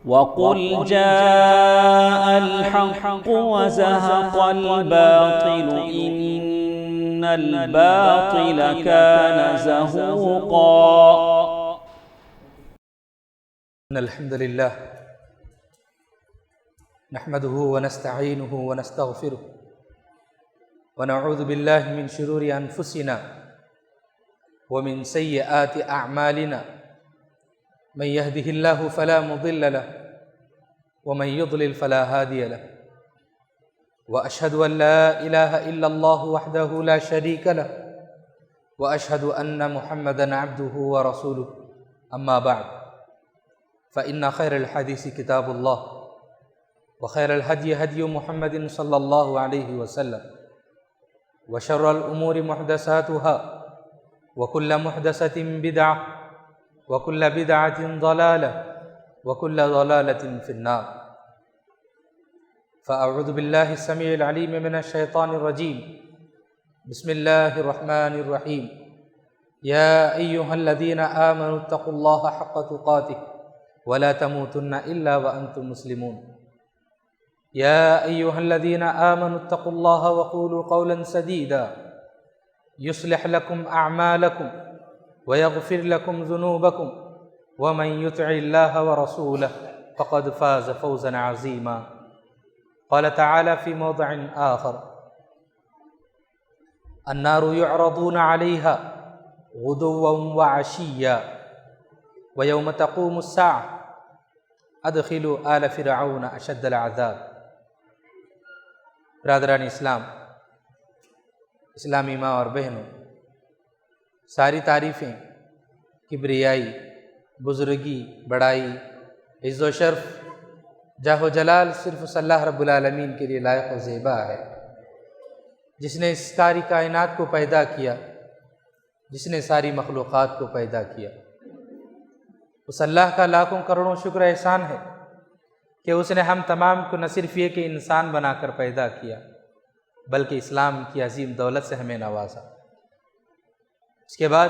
وقل جاء الحق وزهق الباطل إن الباطل كان زهوقا. إن الحمد لله نحمده ونستعينه ونستغفره ونعوذ بالله من شرور أنفسنا ومن سيئات أعمالنا من يهده الله فلا مضل له ومن يضلل فلا هادي له وأشهد أن لا إله إلا الله وحده لا شريك له وأشهد أن محمدًا عبده ورسوله أما بعد فإن خير الحديث كتاب الله وخير الهدي هدي محمد صلى الله عليه وسلم وشر الأمور محدثاتها وكل محدثة بدعة وكل بدعة ضلالة وكل ضلالة في النار. فأعوذ بالله السميع العليم من الشيطان الرجيم. بسم الله الرحمن الرحيم. يا أيها الذين آمنوا اتقوا الله حق تقاته ولا تموتن إلا وأنتم مسلمون. يا أيها الذين آمنوا اتقوا الله وقولوا قولا سديدا يصلح لكم أعمالكم ويغفر لكم ذنوبكم ومن يطع الله ورسوله فقد فاز فوزا عظيما. قال تعالى في موضع آخر: النار يعرضون عليها غدوا وعشيا ويوم تقوم الساعة ادخلوا آل فرعون اشد العذاب. برادران اسلام، اسلامی ماں اور بہنوں، ساری تعریفیں، کبریائی، بزرگی، بڑائی، عز و شرف، جاہ و جلال صرف اس اللہ رب العالمین کے لیے لائق و زیبا ہے، جس نے اس ساری کائنات کو پیدا کیا، جس نے ساری مخلوقات کو پیدا کیا۔ اس اللہ کا لاکھوں کروڑوں شکر احسان ہے کہ اس نے ہم تمام کو نہ صرف یہ کہ انسان بنا کر پیدا کیا، بلکہ اسلام کی عظیم دولت سے ہمیں نوازا۔ اس کے بعد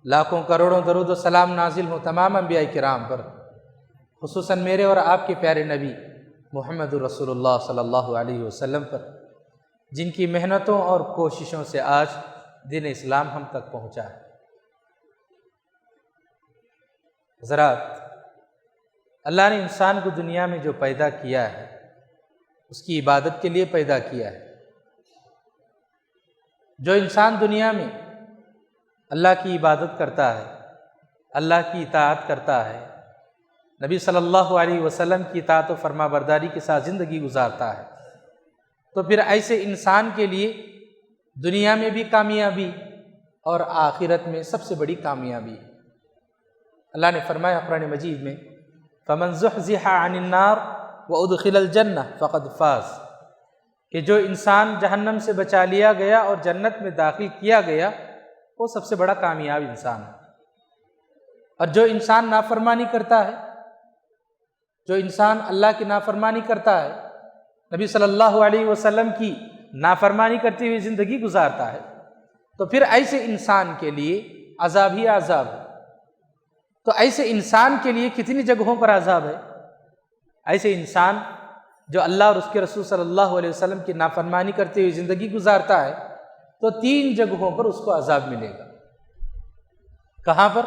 لاکھوں کروڑوں درود و سلام نازل ہوں تمام انبیاء کرام پر، خصوصاً میرے اور آپ کے پیارے نبی محمد رسول اللہ صلی اللہ علیہ وسلم پر، جن کی محنتوں اور کوششوں سے آج دین اسلام ہم تک پہنچا ہے۔ حضرات، اللہ نے انسان کو دنیا میں جو پیدا کیا ہے اس کی عبادت کے لیے پیدا کیا ہے۔ جو انسان دنیا میں اللہ کی عبادت کرتا ہے، اللہ کی اطاعت کرتا ہے، نبی صلی اللہ علیہ وسلم کی اطاعت و فرما برداری کے ساتھ زندگی گزارتا ہے، تو پھر ایسے انسان کے لیے دنیا میں بھی کامیابی اور آخرت میں سب سے بڑی کامیابی ہے۔ اللہ نے فرمایا قرآن مجید میں: فَمَنْ زُحْزِحَ عَنِ النَّارِ وَأُدْخِلَ الْجَنَّةَ فَقَدْ فَازَ، کہ جو انسان جہنم سے بچا لیا گیا اور جنت میں داخل کیا گیا وہ سب سے بڑا کامیاب انسان ہے۔ اور جو انسان نافرمانی کرتا ہے، جو انسان اللہ کی نافرمانی کرتا ہے، نبی صلی اللہ علیہ وسلم کی نافرمانی کرتے ہوئے زندگی گزارتا ہے، تو پھر ایسے انسان کے لیے عذاب ہی عذاب ہے۔ تو ایسے انسان کے لیے کتنی جگہوں پر عذاب ہے؟ ایسے انسان جو اللہ اور اس کے رسول صلی اللہ علیہ وسلم کی نافرمانی کرتے ہوئے زندگی گزارتا ہے تو 3 جگہوں پر اس کو عذاب ملے گا۔ کہاں پر؟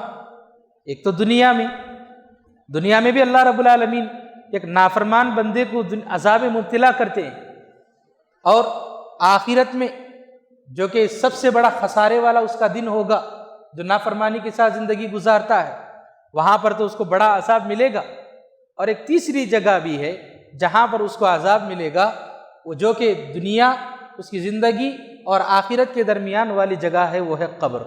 ایک تو دنیا میں بھی اللہ رب العالمین ایک نافرمان بندے کو عذاب مبتلا کرتے ہیں، اور آخرت میں جو کہ سب سے بڑا خسارے والا اس کا دن ہوگا، جو نافرمانی کے ساتھ زندگی گزارتا ہے، وہاں پر تو اس کو بڑا عذاب ملے گا۔ اور ایک تیسری جگہ بھی ہے جہاں پر اس کو عذاب ملے گا، وہ جو کہ دنیا، اس کی زندگی اور آخرت کے درمیان والی جگہ ہے، وہ ہے قبر۔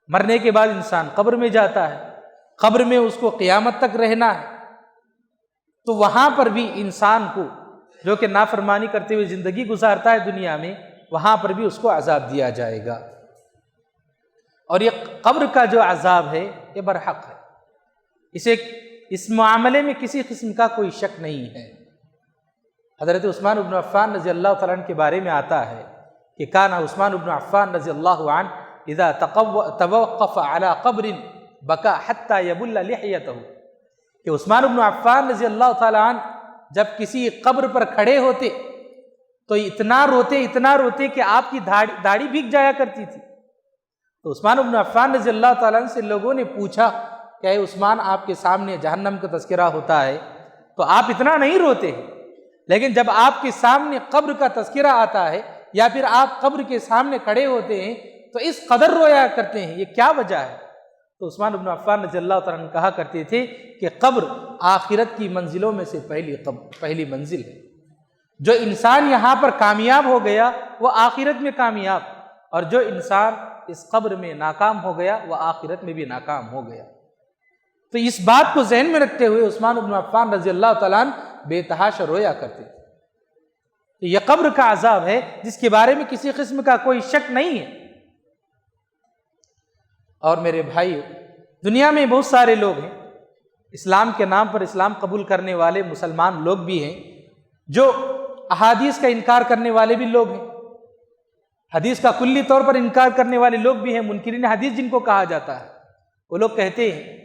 مرنے کے بعد انسان قبر میں جاتا ہے، قبر میں اس کو قیامت تک رہنا ہے، تو وہاں پر بھی انسان کو جو کہ نافرمانی کرتے ہوئے زندگی گزارتا ہے دنیا میں، وہاں پر بھی اس کو عذاب دیا جائے گا۔ اور یہ قبر کا جو عذاب ہے یہ برحق ہے، اس معاملے میں کسی قسم کا کوئی شک نہیں ہے۔ حضرت عثمان بن عفان رضی اللہ تعالیٰ عنہ کے بارے میں آتا ہے کہ کان عثمان بن عفان رضی اللہ عنہ اذا توقف على قبر بکا حتی یبل لحیتہ، کہ عثمان بن عفان رضی اللہ تعالیٰ عنہ جب کسی قبر پر کھڑے ہوتے تو اتنا روتے کہ آپ کی داڑھی بھیگ جایا کرتی تھی۔ تو عثمان بن عفان رضی اللہ تعالیٰ عنہ سے لوگوں نے پوچھا کہ اے عثمان، آپ کے سامنے جہنم کا تذکرہ ہوتا ہے تو آپ اتنا نہیں روتے ہیں، لیکن جب آپ کے سامنے قبر کا تذکرہ آتا ہے یا پھر آپ قبر کے سامنے کھڑے ہوتے ہیں تو اس قدر رویا کرتے ہیں، یہ کیا وجہ ہے؟ تو عثمان بن عفان رضی اللہ تعالیٰ عنہ کہا کرتے تھے کہ قبر آخرت کی منزلوں میں سے پہلی منزل ہے۔ جو انسان یہاں پر کامیاب ہو گیا وہ آخرت میں کامیاب، اور جو انسان اس قبر میں ناکام ہو گیا وہ آخرت میں بھی ناکام ہو گیا۔ تو اس بات کو ذہن میں رکھتے ہوئے عثمان بن عفان رضی اللہ تعالیٰ عنہ بے تحاشا رویا کرتے تھے۔ تو یہ قبر کا عذاب ہے جس کے بارے میں کسی قسم کا کوئی شک نہیں ہے۔ اور میرے بھائی، دنیا میں بہت سارے لوگ ہیں، اسلام کے نام پر اسلام قبول کرنے والے مسلمان لوگ بھی ہیں، جو احادیث کا انکار کرنے والے بھی لوگ ہیں، حدیث کا کلی طور پر انکار کرنے والے لوگ بھی ہیں، منکرین حدیث جن کو کہا جاتا ہے۔ وہ لوگ کہتے ہیں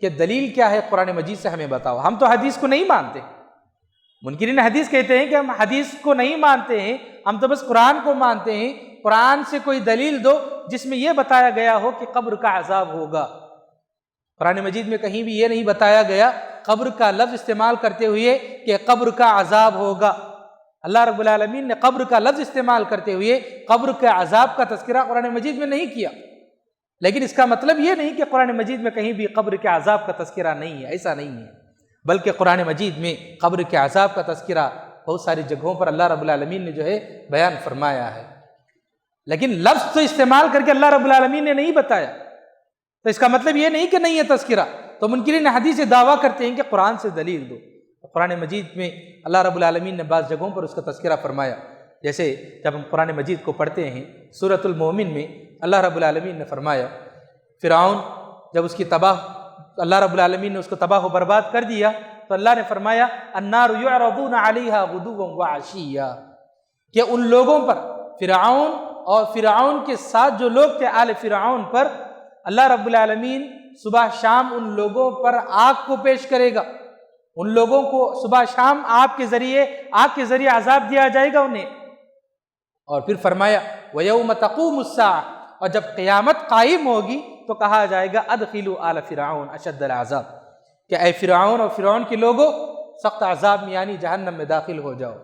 کہ دلیل کیا ہے قرآن مجید سے ہمیں بتاؤ، ہم تو حدیث کو نہیں مانتے۔ منکرین حدیث کہتے ہیں کہ ہم حدیث کو نہیں مانتے ہیں، ہم تو بس قرآن کو مانتے ہیں، قرآن سے کوئی دلیل دو جس میں یہ بتایا گیا ہو کہ قبر کا عذاب ہوگا۔ قرآن مجید میں کہیں بھی یہ نہیں بتایا گیا قبر کا لفظ استعمال کرتے ہوئے کہ قبر کا عذاب ہوگا۔ اللہ رب العالمین نے قبر کا لفظ استعمال کرتے ہوئے قبر کے عذاب کا تذکرہ قرآن مجید میں نہیں کیا، لیکن اس کا مطلب یہ نہیں کہ قرآن مجید میں کہیں بھی قبر کے عذاب کا تذکرہ نہیں ہے، ایسا نہیں ہے، بلکہ قرآن مجید میں قبر کے عذاب کا تذکرہ بہت ساری جگہوں پر اللہ رب العالمین نے جو ہے بیان فرمایا ہے، لیکن لفظ تو استعمال کر کے اللہ رب العالمین نے نہیں بتایا۔ تو اس کا مطلب یہ نہیں کہ نہیں ہے تذکرہ۔ تو منکرین حدیث سے دعویٰ کرتے ہیں کہ قرآن سے دلیل دو۔ قرآن مجید میں اللہ رب العالمین نے بعض جگہوں پر اس کا تذکرہ فرمایا، جیسے جب ہم قرآن مجید کو پڑھتے ہیں سورۃ المومن میں اللہ رب العالمین نے فرمایا فرعون جب اس کی اللہ رب العالمین نے اس کو تباہ و برباد کر دیا تو اللہ نے فرمایا النار یعرضون علیہا غدوا وعشیا، کہ ان لوگوں پر فرعون اور فرعون کے ساتھ جو لوگ تھے آل فرعون پر اللہ رب العالمین صبح شام ان لوگوں پر آگ کو پیش کرے گا، ان لوگوں کو صبح شام آگ کے ذریعے عذاب دیا جائے گا انہیں۔ اور پھر فرمایا وَيَوْمَ تَقُومُ السَّاعَةُ، اور جب قیامت قائم ہوگی تو کہا جائے گا ادخلوا آل فرعون اشد العذاب، کہ اے فرعون اور فرعون کے لوگوں سخت عذاب میں یعنی جہنم میں داخل ہو جاؤ۔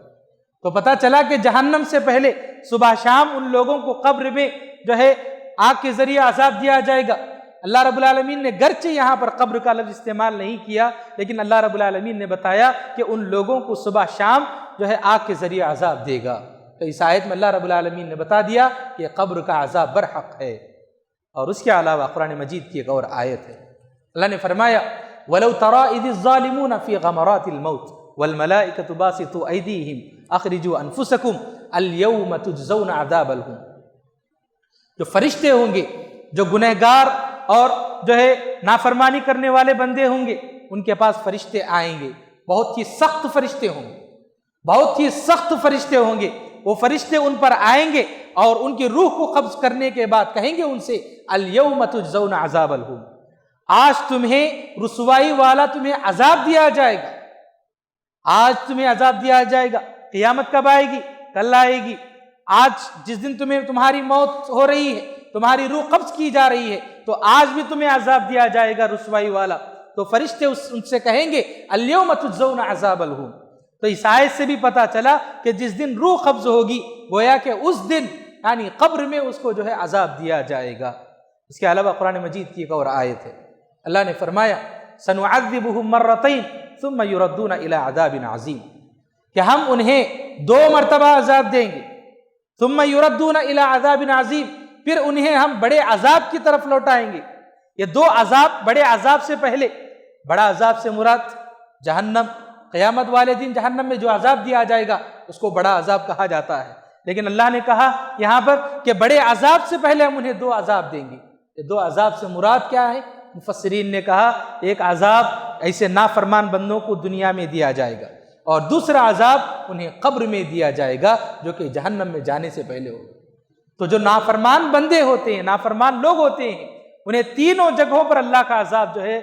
تو پتہ چلا کہ جہنم سے پہلے صبح شام ان لوگوں کو قبر میں جو ہے آگ کے ذریعے عذاب دیا جائے گا۔ اللہ رب العالمین نے گرچہ یہاں پر قبر کا لفظ استعمال نہیں کیا، لیکن اللہ رب العالمین نے بتایا کہ ان لوگوں کو صبح شام جو ہے آگ کے ذریعے عذاب دے گا۔ تو اس آیت میں اللہ رب العالمین نے بتا دیا کہ قبر کا عذاب برحق ہے۔ اور اس کے علاوہ قرآن مجید کی ایک اور آیت ہے، اللہ نے فرمایا وَلَوْ تَرَىٰ إِذِ الظَّالِمُونَ فِي غَمَرَاتِ الْمَوْتِ وَالْمَلَائِكَةُ بَاسِطُو أَيْدِيهِمْ أَخْرِجُوا أَنفُسَكُمْ الْيَوْمَ تُجْزَوْنَ عَذَابَ الْهُونِ، جو فرشتے ہوں گے، جو گنہگار اور جو ہے نافرمانی کرنے والے بندے ہوں گے، ان کے پاس فرشتے آئیں گے، بہت ہی سخت فرشتے ہوں گے، بہت ہی سخت فرشتے ہوں گے۔ وہ فرشتے ان پر آئیں گے اور ان کی روح کو قبض کرنے کے بعد کہیں گے ان سے اليوم تجزون عذاب الہون، آج تمہیں رسوائی والا تمہیں عذاب دیا جائے گا، آج تمہیں عذاب دیا جائے گا۔ قیامت کب آئے گی؟ کل آئے گی۔ آج جس دن تمہاری موت ہو رہی ہے، تمہاری روح قبض کی جا رہی ہے، تو آج بھی تمہیں عذاب دیا جائے گا رسوائی والا۔ تو فرشتے ان سے کہیں گے اليوم تجزون عذاب الہون۔ تو اس آیت سے بھی پتہ چلا کہ جس دن روح قبض ہوگی گویا کہ اس دن یعنی قبر میں اس کو جو ہے عذاب دیا جائے گا۔ اس کے علاوہ قرآن مجید کی ایک اور آیت ہے، اللہ نے فرمایا سنعذبهم مرتين ثم يردون الى عذاب عظیم، کہ ہم انہیں 2 مرتبہ عذاب دیں گے، ثم يردون الى عذاب عظیم، پھر انہیں ہم بڑے عذاب کی طرف لوٹائیں گے۔ یہ 2 عذاب بڑے عذاب سے پہلے، بڑا عذاب سے مراد جہنم، قیامت والے دن جہنم میں جو عذاب دیا جائے گا اس کو بڑا عذاب کہا جاتا ہے، لیکن اللہ نے کہا یہاں پر کہ بڑے عذاب سے پہلے ہم انہیں 2 عذاب دیں گے۔ یہ 2 عذاب سے مراد کیا ہے؟ مفسرین نے کہا ایک عذاب ایسے نافرمان بندوں کو دنیا میں دیا جائے گا، اور دوسرا عذاب انہیں قبر میں دیا جائے گا جو کہ جہنم میں جانے سے پہلے ہوگا۔ تو جو نافرمان بندے ہوتے ہیں، نافرمان لوگ ہوتے ہیں، انہیں تینوں جگہوں پر اللہ کا عذاب جو ہے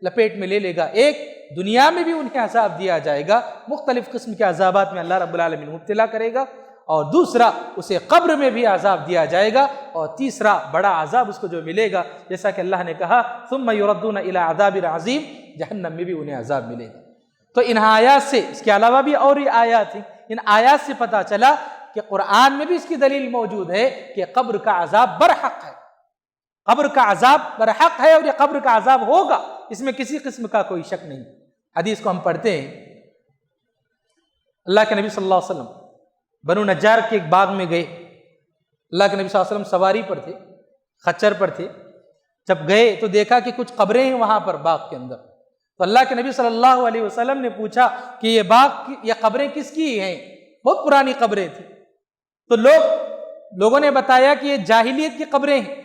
لپیٹ میں لے لے گا۔ ایک دنیا میں بھی انہیں عذاب دیا جائے گا، مختلف قسم کے عذابات میں اللہ رب العالمین مبتلا کرے گا، اور دوسرا اسے قبر میں بھی عذاب دیا جائے گا، اور تیسرا بڑا عذاب اس کو جو ملے گا، جیسا کہ اللہ نے کہا ثم یردون الی عذاب عظیم، جہنم میں بھی انہیں عذاب ملے گا۔ تو ان آیات سے، اس کے علاوہ بھی اور یہ آیات ہیں، ان آیات سے پتہ چلا کہ قرآن میں بھی اس کی دلیل موجود ہے کہ قبر کا عذاب برحق ہے، قبر کا عذاب برحق ہے، اور یہ قبر کا عذاب ہوگا، اس میں کسی قسم کا کوئی شک نہیں۔ حدیث کو ہم پڑھتے ہیں، اللہ کے نبی صلی اللہ علیہ وسلم بنو نجار کے ایک باغ میں گئے، اللہ کے نبی صلی اللہ علیہ وسلم سواری پر تھے، خچر پر تھے، جب گئے تو دیکھا کہ کچھ قبریں ہیں وہاں پر باغ کے اندر، تو اللہ کے نبی صلی اللہ علیہ وسلم نے پوچھا کہ یہ باغ، یہ قبریں کس کی ہیں؟ بہت پرانی قبریں تھیں۔ تو لوگوں نے بتایا کہ یہ جاہلیت کی قبریں ہیں،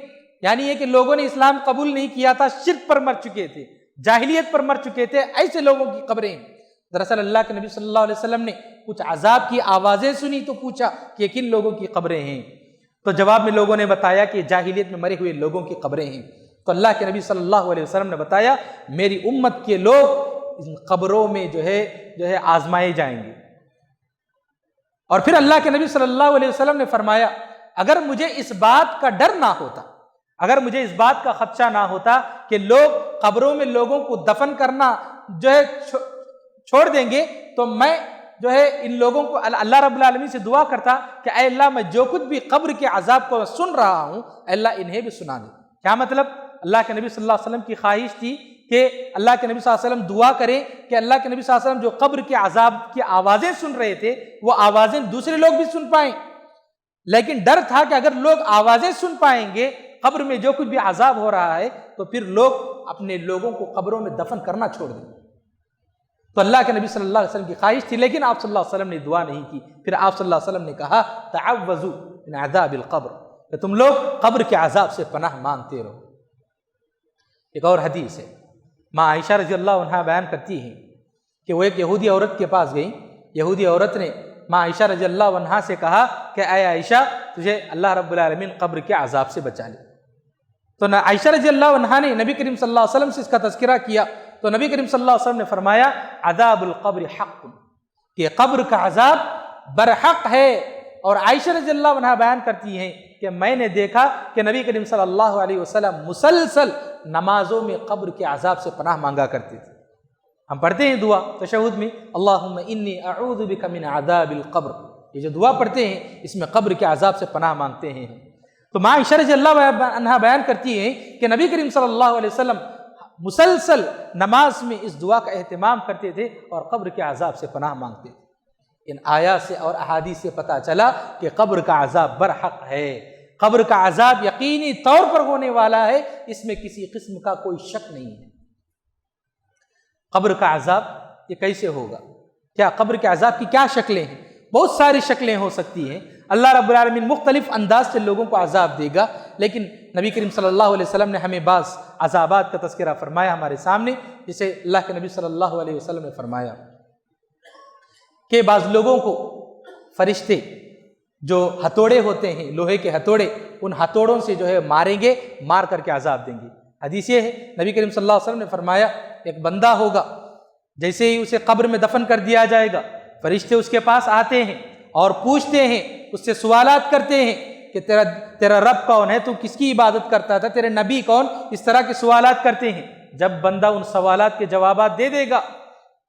یعنی یہ کہ لوگوں نے اسلام قبول نہیں کیا تھا، شرک پر مر چکے تھے، جاہلیت پر مر چکے تھے، ایسے لوگوں کی قبریں ہیں۔ دراصل اللہ کے نبی صلی اللہ علیہ وسلم نے کچھ عذاب کی آوازیں سنی تو پوچھا کہ یہ کن لوگوں کی قبریں ہیں؟ تو جواب میں لوگوں نے بتایا کہ جاہلیت میں مرے ہوئے لوگوں کی قبریں ہیں۔ تو اللہ کے نبی صلی اللہ علیہ وسلم نے بتایا میری امت کے لوگ ان قبروں میں جو ہے آزمائے جائیں گے۔ اور پھر اللہ کے نبی صلی اللہ علیہ وسلم نے فرمایا اگر مجھے اس بات کا ڈر نہ ہوتا، اگر مجھے اس بات کا خدشہ نہ ہوتا کہ لوگ قبروں میں لوگوں کو دفن کرنا جو ہے چھوڑ دیں گے، تو میں جو ہے ان لوگوں کو اللہ رب العالمین سے دعا کرتا کہ اے اللہ میں جو کچھ بھی قبر کے عذاب کو سن رہا ہوں، اے اللہ انہیں بھی سنا دے۔ کیا مطلب؟ اللہ کے نبی صلی اللہ علیہ وسلم کی خواہش تھی کہ اللہ کے نبی صلی اللہ علیہ وسلم دعا کریں کہ اللہ کے نبی صلی اللہ علیہ وسلم جو قبر کے عذاب کی آوازیں سن رہے تھے وہ آوازیں دوسرے لوگ بھی سن پائیں، لیکن ڈر تھا کہ اگر لوگ آوازیں سن پائیں گے قبر میں جو کچھ بھی عذاب ہو رہا ہے تو پھر لوگ اپنے لوگوں کو قبروں میں دفن کرنا چھوڑ دیں۔ تو اللہ کے نبی صلی اللہ علیہ وسلم کی خواہش تھی، لیکن آپ صلی اللہ علیہ وسلم نے دعا نہیں کی۔ پھر آپ صلی اللہ علیہ وسلم نے کہا تعوذوا من عذاب القبر، کہ تم لوگ قبر کے عذاب سے پناہ مانگتے رہو۔ ایک اور حدیث ہے، ماں عائشہ رضی اللہ عنہا بیان کرتی ہیں کہ وہ ایک یہودی عورت کے پاس گئیں، یہودی عورت نے ماں عائشہ رضی اللہ عنہا سے کہا کہ اے عائشہ تجھے اللہ رب العالمین قبر کے عذاب سے بچا لے۔ تو عائشہ رضی اللہ عنہا نے نبی کریم صلی اللہ علیہ وسلم سے اس کا تذکرہ کیا، تو نبی کریم صلی اللہ علیہ وسلم نے فرمایا عذاب القبر حق، کہ قبر کا عذاب برحق ہے۔ اور عائشہ رضی اللہ عنہا بیان کرتی ہیں کہ میں نے دیکھا کہ نبی کریم صلی اللہ علیہ وسلم مسلسل نمازوں میں قبر کے عذاب سے پناہ مانگا کرتے تھے۔ ہم پڑھتے ہیں دعا تشہد میں اللہم انی اعوذ بک من عذاب القبر، یہ جو دعا پڑھتے ہیں اس میں قبر کے عذاب سے پناہ مانگتے ہیں۔ تو ماں عائشہ رضی اللہ عنہا بیان کرتی ہیں کہ نبی کریم صلی اللہ علیہ وسلم مسلسل نماز میں اس دعا کا اہتمام کرتے تھے اور قبر کے عذاب سے پناہ مانگتے تھے۔ ان آیات سے اور احادیث سے پتہ چلا کہ قبر کا عذاب برحق ہے، قبر کا عذاب یقینی طور پر ہونے والا ہے، اس میں کسی قسم کا کوئی شک نہیں ہے۔ قبر کا عذاب یہ کیسے ہوگا؟ کیا قبر کے عذاب کی کیا شکلیں ہیں؟ بہت ساری شکلیں ہو سکتی ہیں۔ اللہ رب العالمین مختلف انداز سے لوگوں کو عذاب دے گا، لیکن نبی کریم صلی اللہ علیہ وسلم نے ہمیں بعض عذابات کا تذکرہ فرمایا ہمارے سامنے، جسے اللہ کے نبی صلی اللہ علیہ وسلم نے فرمایا کہ بعض لوگوں کو فرشتے جو ہتھوڑے ہوتے ہیں، لوہے کے ہتھوڑے، ان ہتھوڑوں سے جو ہے ماریں گے، مار کر کے عذاب دیں گے۔ حدیث یہ ہے نبی کریم صلی اللہ علیہ وسلم نے فرمایا ایک بندہ ہوگا، جیسے ہی اسے قبر میں دفن کر دیا جائے گا فرشتے اس کے پاس آتے ہیں اور پوچھتے ہیں، اس سے سوالات کرتے ہیں کہ تیرا رب کون ہے، تو کس کی عبادت کرتا تھا، تیرے نبی کون، اس طرح کے سوالات کرتے ہیں۔ جب بندہ ان سوالات کے جوابات دے دے گا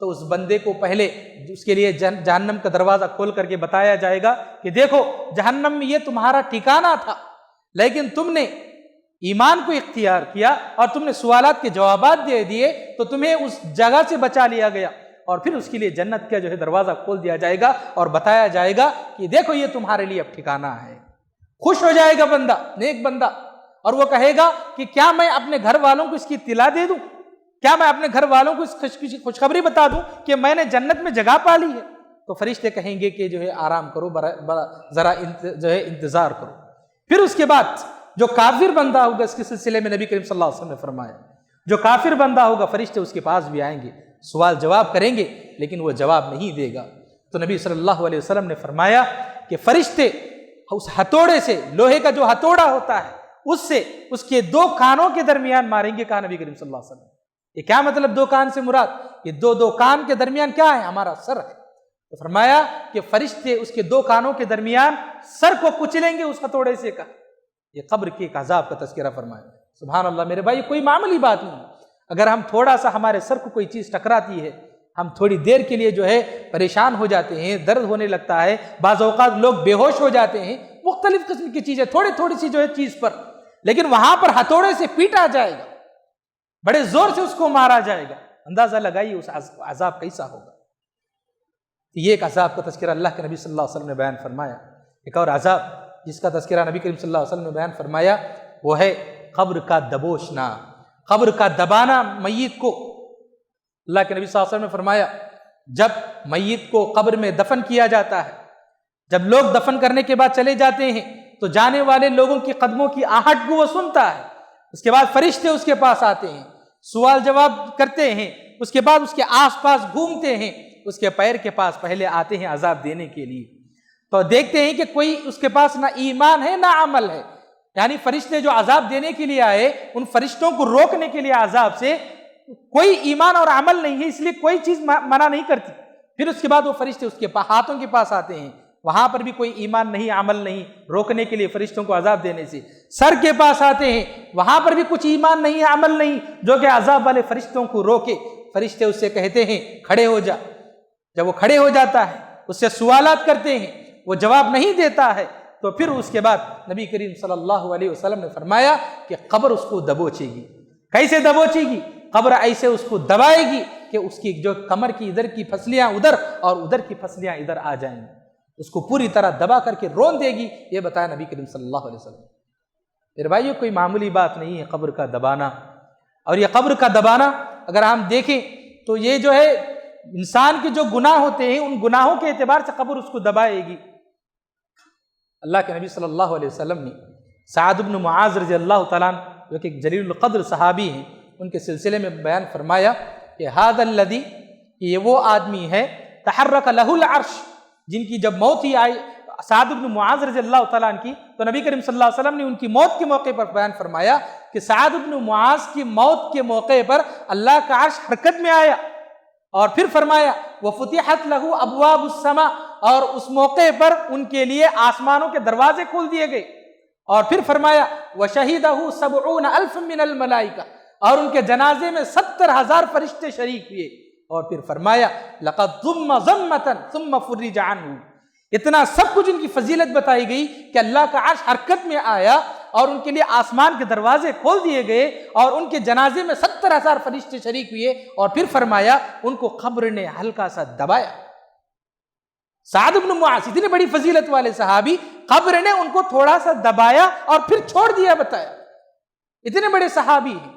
تو اس بندے کو پہلے اس کے لیے جہنم کا دروازہ کھول کر کے بتایا جائے گا کہ دیکھو جہنم میں یہ تمہارا ٹھکانہ تھا، لیکن تم نے ایمان کو اختیار کیا اور تم نے سوالات کے جوابات دے دیے تو تمہیں اس جگہ سے بچا لیا گیا، اور پھر اس کے لیے جنت کا جو ہے دروازہ کھول دیا جائے گا اور بتایا جائے گا کہ دیکھو یہ تمہارے لیے اب ٹھکانہ ہے۔ خوش ہو جائے گا بندہ، نیک بندہ، اور وہ کہے گا کہ کیا میں اپنے گھر والوں کو اس کی اطلاع دے دوں، کیا میں اپنے گھر والوں کو اس خوشخبری بتا دوں کہ میں نے جنت میں جگہ پا لی ہے؟ تو فرشتے کہیں گے کہ جو ہے آرام کرو، ذرا جو ہے انتظار کرو۔ پھر اس کے بعد جو کافر بندہ ہوگا، اس کے سلسلے میں نبی کریم صلی اللہ علیہ وسلم نے فرمایا جو کافر بندہ ہوگا فرشتے اس کے پاس بھی آئیں گے، سوال جواب کریں گے، لیکن وہ جواب نہیں دے گا۔ تو نبی صلی اللہ علیہ وسلم نے فرمایا کہ فرشتے اس ہتھوڑے سے، لوہے کا جو ہتھوڑا ہوتا ہے اس سے اس کے دو کانوں کے درمیان ماریں گے، کہا نبی کریم صلی اللہ علیہ وسلم۔ یہ کیا مطلب دو کان سے مراد؟ یہ دو کان کے درمیان کیا ہے؟ ہمارا سر ہے۔ تو فرمایا کہ فرشتے اس کے دو کانوں کے درمیان سر کو کچلیں گے اس ہتھوڑے سے کا۔ یہ قبر کے ایک عذاب کا تذکرہ فرمایا۔ سبحان اللہ میرے بھائی، کوئی معمولی بات نہیں۔ اگر ہم تھوڑا سا ہمارے سر کو کوئی چیز ٹکراتی ہے، ہم تھوڑی دیر کے لیے جو ہے پریشان ہو جاتے ہیں، درد ہونے لگتا ہے، بعض اوقات لوگ بے ہوش ہو جاتے ہیں، مختلف قسم کی چیزیں تھوڑی سی جو ہے چیز پر، لیکن وہاں پر ہتھوڑے سے پیٹا جائے گا، بڑے زور سے اس کو مارا جائے گا، اندازہ لگائیے اس عذاب کیسا ہوگا۔ یہ ایک عذاب کا تذکرہ اللہ کے نبی صلی اللہ علیہ وسلم نے بیان فرمایا۔ ایک اور عذاب جس کا تذکرہ نبی کریم صلی اللہ علیہ وسلم نے بیان فرمایا وہ ہے قبر کا دبوچنا، قبر کا دبانا میت کو۔ اللہ کے نبی صلی اللہ علیہ وسلم نے فرمایا جب میت کو قبر میں دفن کیا جاتا ہے، جب لوگ دفن کرنے کے بعد چلے جاتے ہیں تو جانے والے لوگوں کی قدموں کی آہٹ کو وہ سنتا ہے، اس کے بعد فرشتے اس کے پاس آتے ہیں، سوال جواب کرتے ہیں، اس کے بعد اس کے آس پاس گھومتے ہیں، اس کے پیر کے پاس پہلے آتے ہیں عذاب دینے کے لیے، تو دیکھتے ہیں کہ کوئی اس کے پاس نہ ایمان ہے نہ عمل ہے، یعنی فرشتے جو عذاب دینے کے لیے آئے ان فرشتوں کو روکنے کے لیے عذاب سے کوئی ایمان اور عمل نہیں ہے، اس لیے کوئی چیز منع نہیں کرتی۔ پھر اس کے بعد وہ فرشتے اس کے ہاتھوں کے پاس آتے ہیں، وہاں پر بھی کوئی ایمان نہیں عمل نہیں، روکنے کے لیے فرشتوں کو عذاب دینے سے۔ سر کے پاس آتے ہیں، وہاں پر بھی کچھ ایمان نہیں عمل نہیں جو کہ عذاب والے فرشتوں کو روکے۔ فرشتے اس سے کہتے ہیں کھڑے ہو جا، جب وہ کھڑے ہو جاتا ہے اس سے سوالات کرتے ہیں، وہ جواب نہیں دیتا ہے، تو پھر اس کے بعد نبی کریم صلی اللہ علیہ وسلم نے فرمایا کہ قبر اس کو دبوچے گی۔ کیسے دبوچے گی؟ قبر ایسے اس کو دبائے گی کہ اس کی جو کمر کی ادھر کی پھسلیاں ادھر اور ادھر کی پھسلیاں ادھر آ جائیں گی، اس کو پوری طرح دبا کر کے رون دے گی۔ یہ بتایا نبی کریم صلی اللہ علیہ وسلم۔ میرے بھائیو کوئی معمولی بات نہیں ہے قبر کا دبانا، اور یہ قبر کا دبانا اگر ہم دیکھیں تو یہ جو ہے انسان کے جو گناہ ہوتے ہیں ان گناہوں کے اعتبار سے قبر اس کو دبائے گی۔ اللہ کے نبی صلی اللہ علیہ وسلم نے سعد بن معاذ رضی اللہ تعالیٰ عنہ جو کہ ایک جلیل القدر صحابی ہیں، ان کے سلسلے میں بیان فرمایا کہ ھذا الذی، یہ وہ آدمی ہے تحرک لہ العرش، جن کی جب موت ہی آئی سعد بن معاذ رضی اللہ تعالیٰ عنہ کی، تو نبی کریم صلی اللہ علیہ وسلم نے ان کی موت کے موقع پر بیان فرمایا کہ سعد بن معاذ کی موت کے موقع پر اللہ کا عرش حرکت میں آیا، اور پھر فرمایا وَفُتِحَتْ لَهُ أَبْوَابُ السَّمَاءِ، اور اس موقع پر ان کے لیے آسمانوں کے دروازے کھول دیے گئے، اور پھر فرمایا وَشَهِدَهُ 70,000 مِنَ الْمَلَائِكَةِ، اور ان کے جنازے میں 70,000 فرشتے شریک ہوئے، اور پھر فرمایا لَقَدْ ضُمَّ ضَمَّةً ثُمَّ فُرِّجَ عَنْهُ۔ اتنا سب کچھ ان کی فضیلت بتائی گئی کہ اللہ کا عرش حرکت میں آیا اور ان کے لیے آسمان کے دروازے کھول دیے گئے، اور ان کے جنازے میں 70,000 فرشتے شریک ہوئے، اور پھر فرمایا ان کو قبر نے ہلکا سا دبایا۔ سعد بن معاذ اتنی بڑی فضیلت والے صحابی، قبر نے ان کو تھوڑا سا دبایا اور پھر چھوڑ دیا، بتایا اتنے بڑے صحابی ہیں۔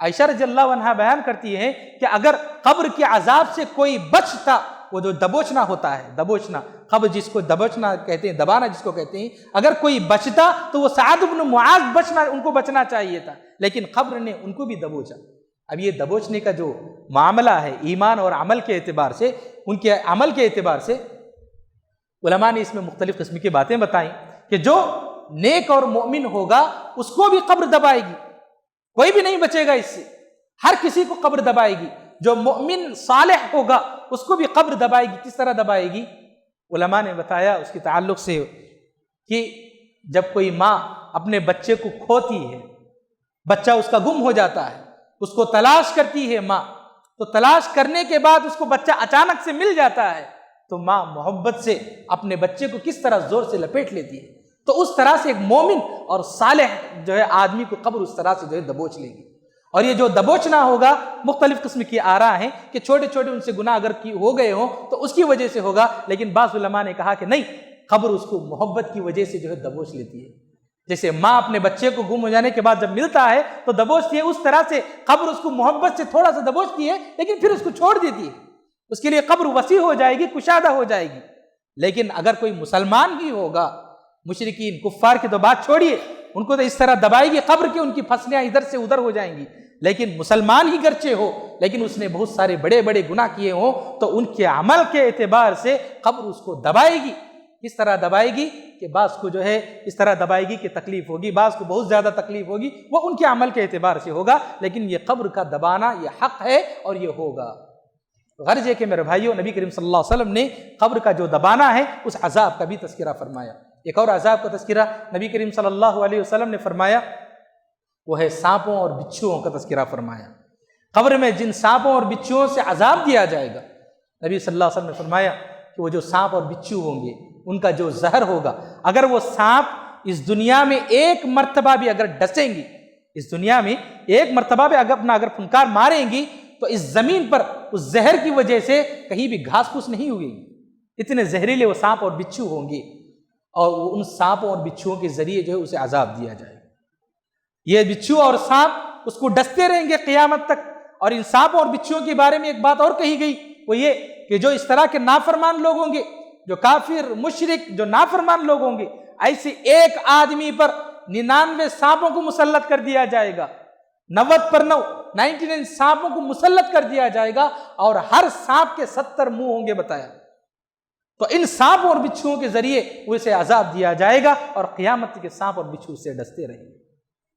عائشہ رضی اللہ عنہا بیان کرتی ہے کہ اگر قبر کے عذاب سے کوئی بچتا، وہ جو دبوچنا ہوتا ہے، دبوچنا قبر جس کو دبوچنا کہتے ہیں، دبانا جس کو کہتے ہیں، اگر کوئی بچتا تو وہ سعد بن معاذ ان کو بچنا چاہیے تھا، لیکن قبر نے ان کو بھی دبوچا۔ اب یہ دبوچنے کا جو معاملہ ہے ایمان اور عمل کے اعتبار سے، ان کے عمل کے اعتبار سے علماء نے اس میں مختلف قسم کی باتیں بتائیں کہ جو نیک اور مومن ہوگا اس کو بھی قبر دبائے گی، کوئی بھی نہیں بچے گا اس سے، ہر کسی کو قبر دبائے گی۔ جو مومن صالح ہوگا اس کو بھی قبر دبائے گی۔ کس طرح دبائے گی؟ علماء نے بتایا اس کے تعلق سے کہ جب کوئی ماں اپنے بچے کو کھوتی ہے، بچہ اس کا گم ہو جاتا ہے، اس کو تلاش کرتی ہے ماں، تو تلاش کرنے کے بعد اس کو بچہ اچانک سے مل جاتا ہے، تو ماں محبت سے اپنے بچے کو کس طرح زور سے لپیٹ لیتی ہے، تو اس طرح سے ایک مومن اور صالح جو ہے آدمی کو قبر اس طرح سے جو ہے دبوچ لے گی۔ اور یہ جو دبوچنا ہوگا مختلف قسم کی آراء ہیں کہ چھوٹے چھوٹے ان سے گناہ اگر ہو گئے ہوں تو اس کی وجہ سے ہوگا، لیکن بعض علماء نے کہا کہ نہیں، قبر اس کو محبت کی وجہ سے جو ہے دبوچ لیتی ہے۔ جیسے ماں اپنے بچے کو گم ہو جانے کے بعد جب ملتا ہے تو دبوچتی ہے، اس طرح سے قبر اس کو محبت سے تھوڑا سا دبوچتی ہے، لیکن پھر اس کو چھوڑ دیتی ہے، اس کے لیے قبر وسیع ہو جائے گی، کشادہ ہو جائے گی۔ لیکن اگر کوئی مسلمان بھی ہوگا، مشرکین کفار کی تو بات چھوڑیے، ان کو تو اس طرح دبائے گی قبر کے، ان کی پھسلیاں ادھر سے ادھر ہو جائیں گی، لیکن مسلمان ہی گرچہ ہو لیکن اس نے بہت سارے بڑے بڑے گناہ کیے ہوں تو ان کے عمل کے اعتبار سے قبر اس کو دبائے گی۔ اس طرح دبائے گی کہ بعض کو جو ہے اس طرح دبائے گی کہ تکلیف ہوگی، بعض کو بہت زیادہ تکلیف ہوگی، وہ ان کے عمل کے اعتبار سے ہوگا، لیکن یہ قبر کا دبانا یہ حق ہے اور یہ ہوگا۔ غرض ہے کہ میرے بھائیوں، نبی کریم صلی اللہ علیہ وسلم نے قبر کا جو دبانا ہے اس عذاب کا بھی تذکرہ فرمایا۔ ایک اور عذاب کا تذکرہ نبی کریم صلی اللہ علیہ وسلم نے فرمایا، وہ ہے سانپوں اور بچھوؤں کا تذکرہ فرمایا۔ قبر میں جن سانپوں اور بچھوؤں سے عذاب دیا جائے گا، نبی صلی اللہ علیہ وسلم نے فرمایا کہ وہ جو سانپ اور بچھو ہوں گے ان کا جو زہر ہوگا، اگر وہ سانپ اس دنیا میں ایک مرتبہ بھی اگر ڈسیں گی، اس دنیا میں ایک مرتبہ بھی اگر پھنکار ماریں گی تو اس زمین پر اس زہر کی وجہ سے کہیں بھی گھاس پھوس نہیں ہوگی، اتنے زہریلے وہ سانپ اور بچھو ہوں گے، اور ان سانپوں اور بچھوؤں کے ذریعے جو ہے اسے عذاب دیا جائے گا۔ یہ بچھو اور سانپ اس کو ڈستے رہیں گے قیامت تک۔ اور ان سانپوں اور بچھوؤں کے بارے میں ایک بات اور کہی گئی، وہ یہ کہ جو اس طرح کے نافرمان لوگ ہوں گے، جو کافر مشرک جو نافرمان لوگ ہوں گے، ایسے ایک آدمی پر 99 سانپوں کو مسلط کر دیا جائے گا، 90 پر 99 سانپوں کو مسلط کر دیا جائے گا، اور ہر سانپ کے 70 منہ ہوں گے بتایا۔ تو ان سانپ اور بچھوؤں کے ذریعے وہ اسے عذاب دیا جائے گا، اور قیامت کے سانپ اور بچھو سے ڈستے رہیں گے۔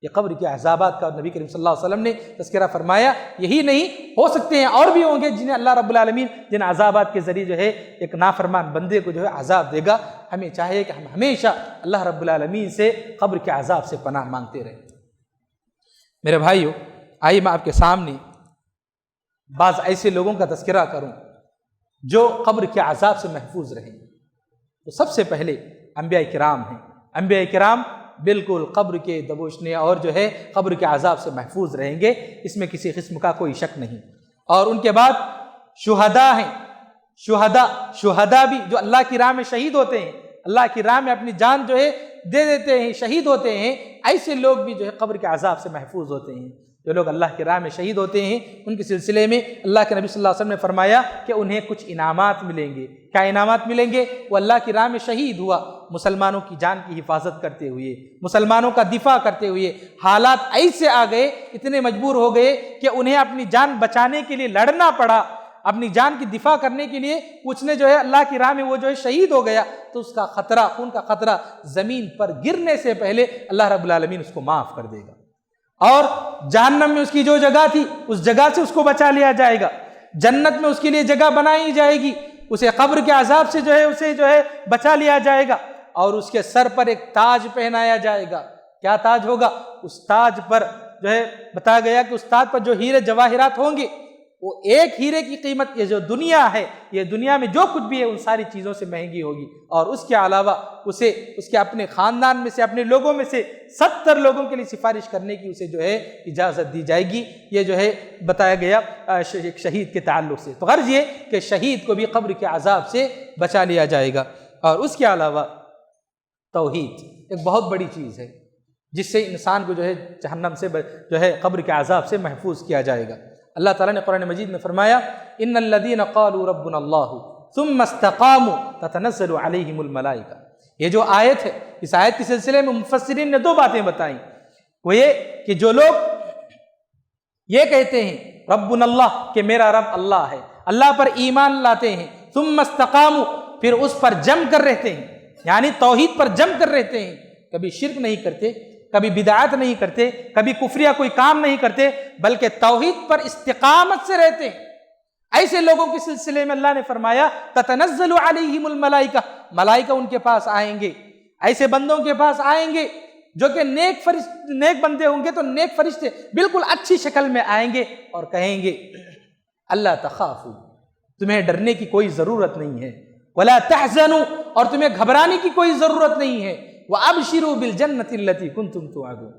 یہ قبر کے عذابات کا نبی کریم صلی اللہ علیہ وسلم نے تذکرہ فرمایا۔ یہی نہیں، ہو سکتے ہیں اور بھی ہوں گے جنہیں اللہ رب العالمین جن عذابات کے ذریعے جو ہے ایک نافرمان بندے کو جو ہے عذاب دے گا۔ ہمیں چاہیے کہ ہم ہمیشہ اللہ رب العالمین سے قبر کے عذاب سے پناہ مانگتے رہیں۔ میرے بھائیو، آئیے میں آپ کے سامنے بعض ایسے لوگوں کا تذکرہ کروں جو قبر کے عذاب سے محفوظ رہیں۔ تو سب سے پہلے انبیاء کرام ہیں۔ انبیاء کرام بالکل قبر کے دبوچنے اور جو ہے قبر کے عذاب سے محفوظ رہیں گے، اس میں کسی قسم کا کوئی شک نہیں۔ اور ان کے بعد شہداء ہیں۔ شہداء بھی جو اللہ کی راہ میں شہید ہوتے ہیں، اللہ کی راہ میں اپنی جان جو ہے دے دیتے ہیں، شہید ہوتے ہیں، ایسے لوگ بھی جو ہے قبر کے عذاب سے محفوظ ہوتے ہیں۔ جو لوگ اللہ کی راہ میں شہید ہوتے ہیں ان کے سلسلے میں اللہ کے نبی صلی اللہ علیہ وسلم نے فرمایا کہ انہیں کچھ انعامات ملیں گے۔ کیا انعامات ملیں گے؟ وہ اللہ کی راہ میں شہید ہوا، مسلمانوں کی جان کی حفاظت کرتے ہوئے، مسلمانوں کا دفاع کرتے ہوئے۔ حالات ایسے آ گئے، اتنے مجبور ہو گئے کہ انہیں اپنی جان بچانے کے لیے لڑنا پڑا، اپنی جان کی دفاع کرنے کے لیے اس نے جو ہے اللہ کی راہ میں وہ جو ہے شہید ہو گیا، تو اس کا خطرہ، خون کا خطرہ زمین پر گرنے سے پہلے اللہ رب العالمین اس کو معاف کر دے گا، اور جہنم میں اس کی جو جگہ تھی اس جگہ سے اس کو بچا لیا جائے گا، جنت میں اس کے لیے جگہ بنائی جائے گی، اسے قبر کے عذاب سے جو ہے اسے جو ہے بچا لیا جائے گا، اور اس کے سر پر ایک تاج پہنایا جائے گا۔ کیا تاج ہوگا؟ اس تاج پر جو ہے بتایا گیا کہ اس تاج پر جو ہیرے جواہرات ہوں گے، وہ ایک ہیرے کی قیمت، یہ جو دنیا ہے، یہ دنیا میں جو کچھ بھی ہے ان ساری چیزوں سے مہنگی ہوگی، اور اس کے علاوہ اسے اس کے اپنے خاندان میں سے، اپنے لوگوں میں سے 70 لوگوں کے لیے سفارش کرنے کی اسے جو ہے اجازت دی جائے گی۔ یہ جو ہے بتایا گیا ایک شہید کے تعلق سے۔ تو غرض یہ کہ شہید کو بھی قبر کے عذاب سے بچا لیا جائے گا۔ اور اس کے علاوہ توحید ایک بہت بڑی چیز ہے جس سے انسان کو جو ہے جہنم سے جو ہے قبر کے عذاب سے محفوظ کیا جائے گا۔ اللہ تعالیٰ نے قرآن مجید میں فرمایا، ان الذین قالوا ربنا اللہ ثم استقاموا تتنزل علیہم الملائکہ۔ یہ جو آیت ہے، اس آیت کے سلسلے میں مفسرین نے 2 باتیں بتائیں۔ وہ یہ کہ جو لوگ یہ کہتے ہیں ربنا اللہ، کہ میرا رب اللہ ہے، اللہ پر ایمان لاتے ہیں، ثم استقاموا، پھر اس پر جم کر رہتے ہیں، یعنی توحید پر جم کر رہتے ہیں، کبھی شرک نہیں کرتے، کبھی بدعات نہیں کرتے، کبھی کفریہ کوئی کام نہیں کرتے، بلکہ توحید پر استقامت سے رہتے ہیں، ایسے لوگوں کے سلسلے میں اللہ نے فرمایا تتنزل علیہم الملائکہ، ملائکہ ان کے پاس آئیں گے، ایسے بندوں کے پاس آئیں گے جو کہ نیک بندے ہوں گے، تو نیک فرشتے بالکل اچھی شکل میں آئیں گے اور کہیں گے اللہ تخافوا، تمہیں ڈرنے کی کوئی ضرورت نہیں ہے، ولا تحزنوا، اور تمہیں گھبرانے کی کوئی ضرورت نہیں ہے، وَأَبْشِرُوا بِالْجَنَّةِ الَّتِي كُنْتُمْ تُوعَدُونَ،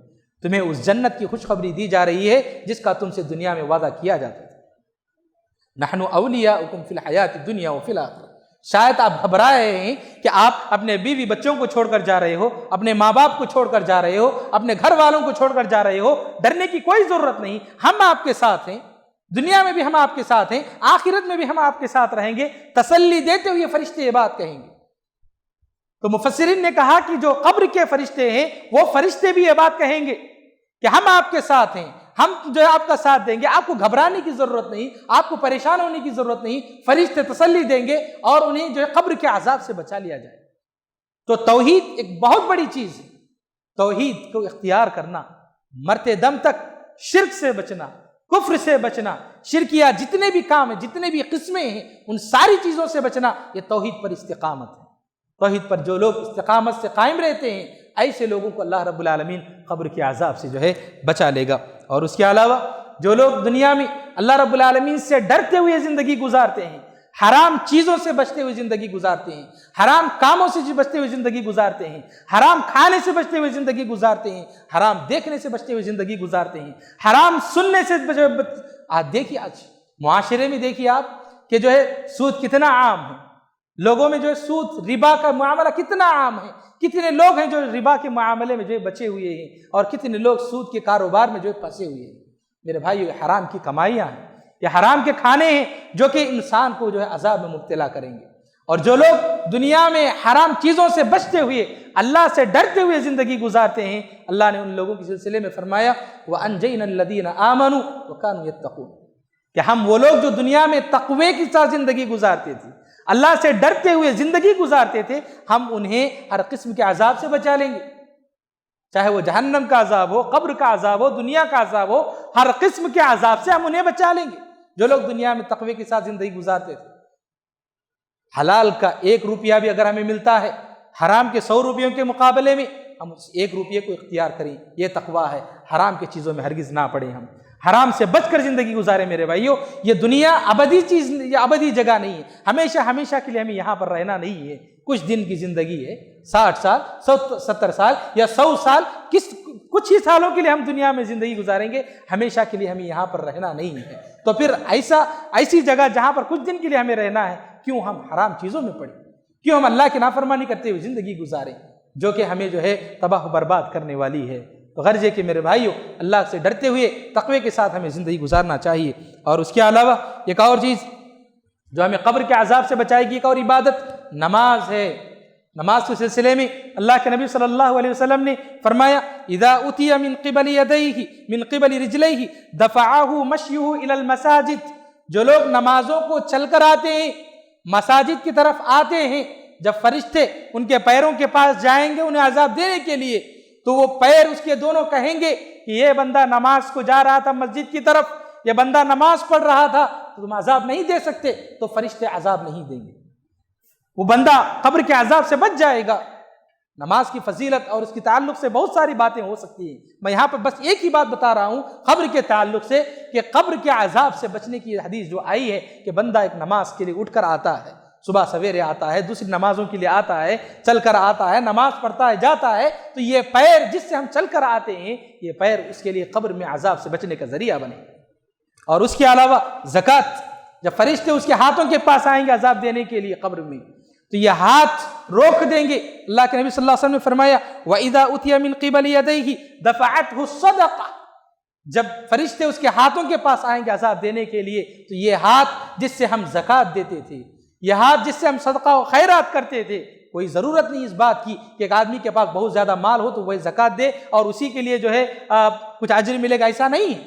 تمہیں اس جنت کی خوشخبری دی جا رہی ہے جس کا تم سے دنیا میں وعدہ کیا جاتا تھا۔ نَحْنُ أَوْلِيَاؤُكُمْ فِي الْحَيَاةِ الدُّنْيَا وَفِي الْآخِرَةِ، شاید آپ گھبرا رہے ہیں کہ آپ اپنے بیوی بچوں کو چھوڑ کر جا رہے ہو، اپنے ماں باپ کو چھوڑ کر جا رہے ہو، اپنے گھر والوں کو چھوڑ کر جا رہے ہو، ڈرنے کی کوئی ضرورت نہیں، ہم آپ کے ساتھ ہیں، دنیا میں بھی ہم آپ کے ساتھ ہیں، آخرت میں بھی ہم آپ کے ساتھ رہیں گے۔ تسلی دیتے ہوئے فرشتے یہ بات کہیں گے۔ تو مفسرین نے کہا کہ جو قبر کے فرشتے ہیں وہ فرشتے بھی یہ بات کہیں گے کہ ہم آپ کے ساتھ ہیں، ہم جو ہے آپ کا ساتھ دیں گے، آپ کو گھبرانے کی ضرورت نہیں، آپ کو پریشان ہونے کی ضرورت نہیں، فرشتے تسلی دیں گے اور انہیں جو ہے قبر کے عذاب سے بچا لیا جائے۔ تو توحید ایک بہت بڑی چیز ہے، توحید کو اختیار کرنا، مرتے دم تک شرک سے بچنا، کفر سے بچنا، شرکیہ جتنے بھی کام ہیں، جتنے بھی قسمیں ہیں، ان ساری چیزوں سے بچنا، یہ توحید پر استقامت ہے۔ توحید پر جو لوگ استقامت سے قائم رہتے ہیں، ایسے لوگوں کو اللہ رب العالمین قبر کے عذاب سے جو ہے بچا لے گا۔ اور اس کے علاوہ جو لوگ دنیا میں اللہ رب العالمین سے ڈرتے ہوئے زندگی گزارتے ہیں، حرام چیزوں سے بچتے ہوئے زندگی گزارتے ہیں، حرام کاموں سے بچتے ہوئے زندگی گزارتے ہیں، حرام کھانے سے بچتے ہوئے زندگی گزارتے ہیں، حرام دیکھنے سے بچتے ہوئے زندگی گزارتے ہیں، حرام سننے سے آج دیکھیے، آج معاشرے میں دیکھیے آپ کہ جو ہے سود کتنا عام ہے، لوگوں میں جو ہے سود، ربا کا معاملہ کتنا عام ہے، کتنے لوگ ہیں جو ربا کے معاملے میں جو ہے بچے ہوئے ہیں، اور کتنے لوگ سود کے کاروبار میں جو ہے پھنسے ہوئے ہیں۔ میرے بھائی، یہ حرام کی کمائیاں ہیں، یہ حرام کے کھانے ہیں جو کہ انسان کو جو ہے عذاب میں مبتلا کریں گے۔ اور جو لوگ دنیا میں حرام چیزوں سے بچتے ہوئے، اللہ سے ڈرتے ہوئے زندگی گزارتے ہیں، اللہ نے ان لوگوں کے سلسلے میں فرمایا وَأَنْجَيْنَا الَّذِينَ آمَنُوا وَكَانُوا يَتَّقُونَ، کہ ہم وہ لوگ جو دنیا میں تقوی کے ساتھ زندگی گزارتے تھے، اللہ سے ڈرتے ہوئے زندگی گزارتے تھے، ہم انہیں ہر قسم کے عذاب سے بچا لیں گے، چاہے وہ جہنم کا عذاب ہو، قبر کا عذاب ہو، دنیا کا عذاب ہو، ہر قسم کے عذاب سے ہم انہیں بچا لیں گے۔ جو لوگ دنیا میں تقوی کے ساتھ زندگی گزارتے تھے، حلال کا 1 روپیہ بھی اگر ہمیں ملتا ہے حرام کے 100 روپیوں کے مقابلے میں، ہم اس 1 روپیے کو اختیار کریں، یہ تقوی ہے۔ حرام کی چیزوں میں ہرگز نہ پڑیں، ہم حرام سے بچ کر زندگی گزارے۔ میرے بھائیو، یہ دنیا ابدی چیز، یہ ابدی جگہ نہیں ہے، ہمیشہ کے لیے ہمیں یہاں پر رہنا نہیں ہے۔ کچھ دن کی زندگی ہے، 60 سال 70 سال یا 100 سال، کچھ ہی سالوں کے لیے ہم دنیا میں زندگی گزاریں گے، ہمیشہ کے لیے ہمیں یہاں پر رہنا نہیں ہے۔ تو پھر ایسی جگہ جہاں پر کچھ دن کے لیے ہمیں رہنا ہے، کیوں ہم حرام چیزوں میں پڑیں، کیوں ہم اللہ کی نافرمانی کرتے ہوئے زندگی گزاریں جو کہ ہمیں جو ہے تباہ و برباد کرنے والی ہے۔ تو غرض ہے کہ میرے بھائیو، اللہ سے ڈرتے ہوئے تقوی کے ساتھ ہمیں زندگی گزارنا چاہیے۔ اور اس کے علاوہ ایک اور چیز جو ہمیں قبر کے عذاب سے بچائے گی، ایک اور عبادت نماز ہے۔ نماز کے سلسلے میں اللہ کے نبی صلی اللہ علیہ وسلم نے فرمایا اذا اتي من قبل يديه من قبل رجليه دفعه مشيه الى المساجد، جو لوگ نمازوں کو چل کر آتے ہیں، مساجد کی طرف آتے ہیں، جب فرشتے ان کے پیروں کے پاس جائیں گے انہیں عذاب دینے کے لیے، تو وہ پیر اس کے دونوں کہیں گے کہ یہ بندہ نماز کو جا رہا تھا مسجد کی طرف، یہ بندہ نماز پڑھ رہا تھا، تو تم عذاب نہیں دے سکتے، تو فرشتے عذاب نہیں دیں گے، وہ بندہ قبر کے عذاب سے بچ جائے گا۔ نماز کی فضیلت اور اس کے تعلق سے بہت ساری باتیں ہو سکتی ہیں، میں یہاں پر بس ایک ہی بات بتا رہا ہوں قبر کے تعلق سے، کہ قبر کے عذاب سے بچنے کی حدیث جو آئی ہے کہ بندہ ایک نماز کے لیے اٹھ کر آتا ہے، صبح سویرے آتا ہے، دوسری نمازوں کے لیے آتا ہے، چل کر آتا ہے، نماز پڑھتا ہے، جاتا ہے، تو یہ پیر جس سے ہم چل کر آتے ہیں، یہ پیر اس کے لیے قبر میں عذاب سے بچنے کا ذریعہ بنے۔ اور اس کے علاوہ زکوٰۃ، جب فرشتے اس کے ہاتھوں کے پاس آئیں گے عذاب دینے کے لیے قبر میں، تو یہ ہاتھ روک دیں گے۔ اللہ کے نبی صلی اللہ علیہ وسلم نے فرمایا وَإِذَا أُتِيَ مِن قِبَلِ يَدَيْهِ دَفَعَتْهُ الصَّدَقَةُ، جب فرشتے اس کے ہاتھوں کے پاس آئیں گے عذاب دینے کے لیے، تو یہ ہاتھ جس سے ہم زکوٰۃ دیتے تھے، یہ ہاتھ جس سے ہم صدقہ و خیرات کرتے تھے، کوئی ضرورت نہیں اس بات کی کہ ایک آدمی کے پاس بہت زیادہ مال ہو تو وہ زکوٰۃ دے اور اسی کے لیے جو ہے کچھ اجر ملے گا، ایسا نہیں ہے۔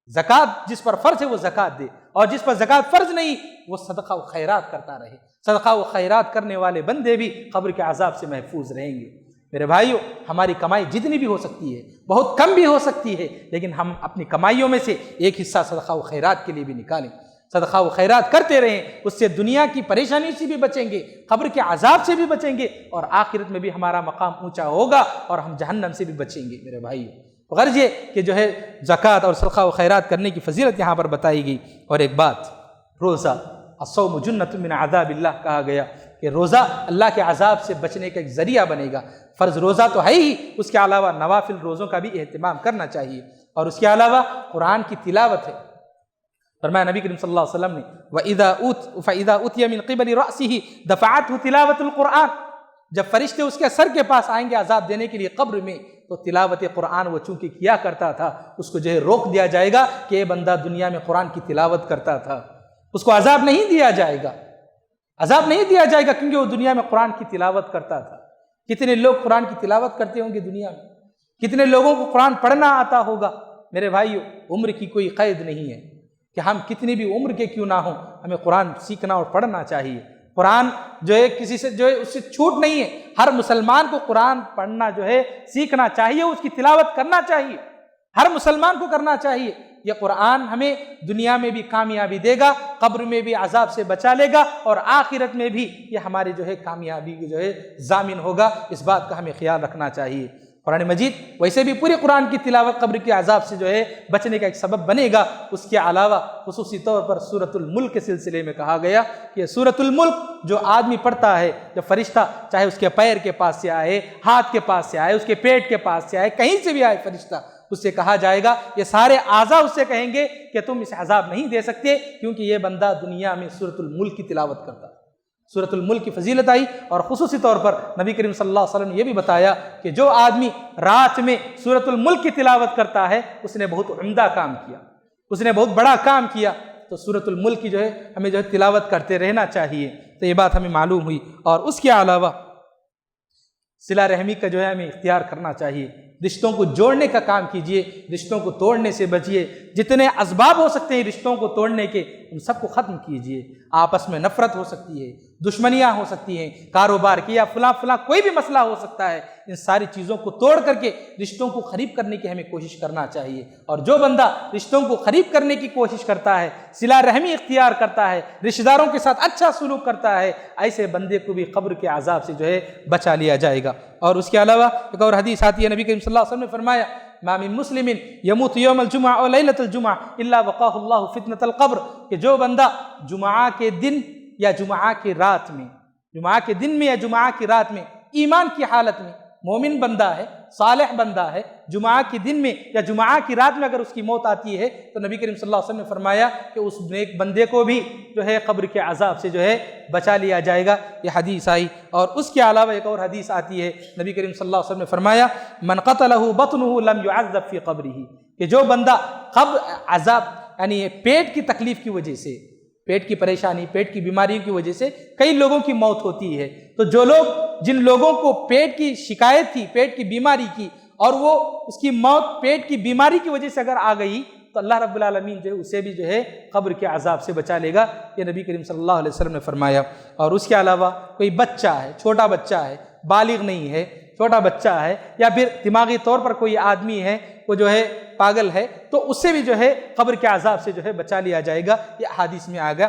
زکوٰۃ جس پر فرض ہے وہ زکوٰۃ دے، اور جس پر زکوٰۃ فرض نہیں وہ صدقہ و خیرات کرتا رہے۔ صدقہ و خیرات کرنے والے بندے بھی قبر کے عذاب سے محفوظ رہیں گے۔ میرے بھائیو، ہماری کمائی جتنی بھی ہو سکتی ہے، بہت کم بھی ہو سکتی ہے، لیکن ہم اپنی کمائیوں میں سے ایک حصہ صدقہ و خیرات کے لیے بھی نکالیں، صدقہ و خیرات کرتے رہیں، اس سے دنیا کی پریشانی سے بھی بچیں گے، قبر کے عذاب سے بھی بچیں گے، اور آخرت میں بھی ہمارا مقام اونچا ہوگا اور ہم جہنم سے بھی بچیں گے۔ میرے بھائیو، غرض یہ کہ جو ہے زکوٰۃ اور صدقہ و خیرات کرنے کی فضیلت یہاں پر بتائی گئی۔ اور ایک بات، روزہ الصوم جنۃ من عذاب اللہ کہا گیا کہ روزہ اللہ کے عذاب سے بچنے کا ایک ذریعہ بنے گا۔ فرض روزہ تو ہے ہی، اس کے علاوہ نوافل روزوں کا بھی اہتمام کرنا چاہیے، اور اس کے علاوہ قرآن کی تلاوت ہے۔ فرمایا نبی کریم صلی اللہ علیہ وسلم نے فَإِذَا أُتِيَ مِن قِبَلِ رَأْسِهِ دَفَعَتْهُ تِلَاوَةُ الْقُرْآنِ، جب فرشتے اس کے سر کے پاس آئیں گے عذاب دینے کے لیے قبر میں، تو تلاوت قرآن وہ چونکہ کیا کرتا تھا، اس کو جو ہے روک دیا جائے گا کہ یہ بندہ دنیا میں قرآن کی تلاوت کرتا تھا، اس کو عذاب نہیں دیا جائے گا، عذاب نہیں دیا جائے گا، کیونکہ وہ دنیا میں قرآن کی تلاوت کرتا تھا۔ کتنے لوگ قرآن کی تلاوت کرتے ہوں گے دنیا میں، کتنے لوگوں کو قرآن پڑھنا آتا ہوگا۔ میرے بھائیو، عمر کی کوئی قید نہیں ہے کہ ہم کتنی بھی عمر کے کیوں نہ ہوں، ہمیں قرآن سیکھنا اور پڑھنا چاہیے۔ قرآن جو ہے کسی سے جو ہے اس سے چھوٹ نہیں ہے، ہر مسلمان کو قرآن پڑھنا جو ہے سیکھنا چاہیے، اس کی تلاوت کرنا چاہیے، ہر مسلمان کو کرنا چاہیے۔ یہ قرآن ہمیں دنیا میں بھی کامیابی دے گا، قبر میں بھی عذاب سے بچا لے گا، اور آخرت میں بھی یہ ہماری جو ہے کامیابی کی جو ہے ضامن ہوگا۔ اس بات کا ہمیں خیال رکھنا چاہیے۔ قرآن مجید ویسے بھی پورے قرآن کی تلاوت قبر کے عذاب سے جو ہے بچنے کا ایک سبب بنے گا۔ اس کے علاوہ خصوصی طور پر سورۃ الملک کے سلسلے میں کہا گیا کہ سورۃ الملک جو آدمی پڑھتا ہے، جو فرشتہ چاہے اس کے پیر کے پاس سے آئے، ہاتھ کے پاس سے آئے، اس کے پیٹ کے پاس سے آئے، کہیں سے بھی آئے فرشتہ، اس سے کہا جائے گا، یہ سارے اعضاء اس سے کہیں گے کہ تم اسے عذاب نہیں دے سکتے کیونکہ یہ بندہ دنیا میں سورۃ الملک کی تلاوت کرتا ہے۔ سورۃ الملک کی فضیلت آئی، اور خصوصی طور پر نبی کریم صلی اللہ علیہ وسلم نے یہ بھی بتایا کہ جو آدمی رات میں سورۃ الملک کی تلاوت کرتا ہے اس نے بہت عمدہ کام کیا، اس نے بہت بڑا کام کیا۔ تو سورۃ الملک کی جو ہے ہمیں جو ہے تلاوت کرتے رہنا چاہیے۔ تو یہ بات ہمیں معلوم ہوئی، اور اس کے علاوہ صلہ رحمی کا جو ہے ہمیں اختیار کرنا چاہیے۔ رشتوں کو جوڑنے کا کام کیجئے، رشتوں کو توڑنے سے بچیے۔ جتنے اسباب ہو سکتے ہیں رشتوں کو توڑنے کے ان سب کو ختم کیجئے۔ آپس میں نفرت ہو سکتی ہے، دشمنیاں ہو سکتی ہیں، کاروبار کی یا فلاں کوئی بھی مسئلہ ہو سکتا ہے، ان ساری چیزوں کو توڑ کر کے رشتوں کو قریب کرنے کی ہمیں کوشش کرنا چاہیے۔ اور جو بندہ رشتوں کو قریب کرنے کی کوشش کرتا ہے، صلہ رحمی اختیار کرتا ہے، رشتہ داروں کے ساتھ اچھا سلوک کرتا ہے، ایسے بندے کو بھی قبر کے عذاب سے جو ہے بچا لیا جائے گا۔ اور اس کے علاوہ ایک اور حدیث آتی ہے، نبی کریم صلی اللہ علیہ وسلم نے فرمایا، ما من مسلم یموت یوم الجمعہ اور لیلۃ الجمعہ الا وقاہ اللہ فتنۃ القبر، کہ جو بندہ جمعہ کے دن یا جمعہ کی رات میں، جمعہ کے دن میں یا جمعہ کی رات میں ایمان کی حالت میں مومن بندہ ہے، صالح بندہ ہے، جمعہ کے دن میں یا جمعہ کی رات میں اگر اس کی موت آتی ہے تو نبی کریم صلی اللہ علیہ وسلم نے فرمایا کہ اس نیک بندے کو بھی جو ہے قبر کے عذاب سے جو ہے بچا لیا جائے گا۔ یہ حدیث آئی، اور اس کے علاوہ ایک اور حدیث آتی ہے، نبی کریم صلی اللہ علیہ وسلم نے فرمایا، من قتلہ بطنہ لم يعذب فی قبرہ، کہ جو بندہ قبر عذاب یعنی پیٹ کی تکلیف کی وجہ سے، پیٹ کی پریشانی، پیٹ کی بیماریوں کی وجہ سے کئی لوگوں کی موت ہوتی ہے، تو جو لوگ جن لوگوں کو پیٹ کی شکایت تھی، پیٹ کی بیماری کی، اور وہ اس کی موت پیٹ کی بیماری کی وجہ سے اگر آ گئی تو اللہ رب العالمین جو ہے اسے بھی جو ہے قبر کے عذاب سے بچا لے گا، یہ نبی کریم صلی اللہ علیہ وسلم نے فرمایا۔ اور اس کے علاوہ کوئی بچہ ہے، چھوٹا بچہ ہے، بالغ نہیں ہے، چھوٹا بچہ ہے، یا پھر دماغی طور پر کوئی آدمی ہے وہ جو ہے پاگل ہے، تو اس سے بھی جو ہے قبر کے عذاب سے جو ہے بچا لیا جائے گا، یہ حدیث میں آیا۔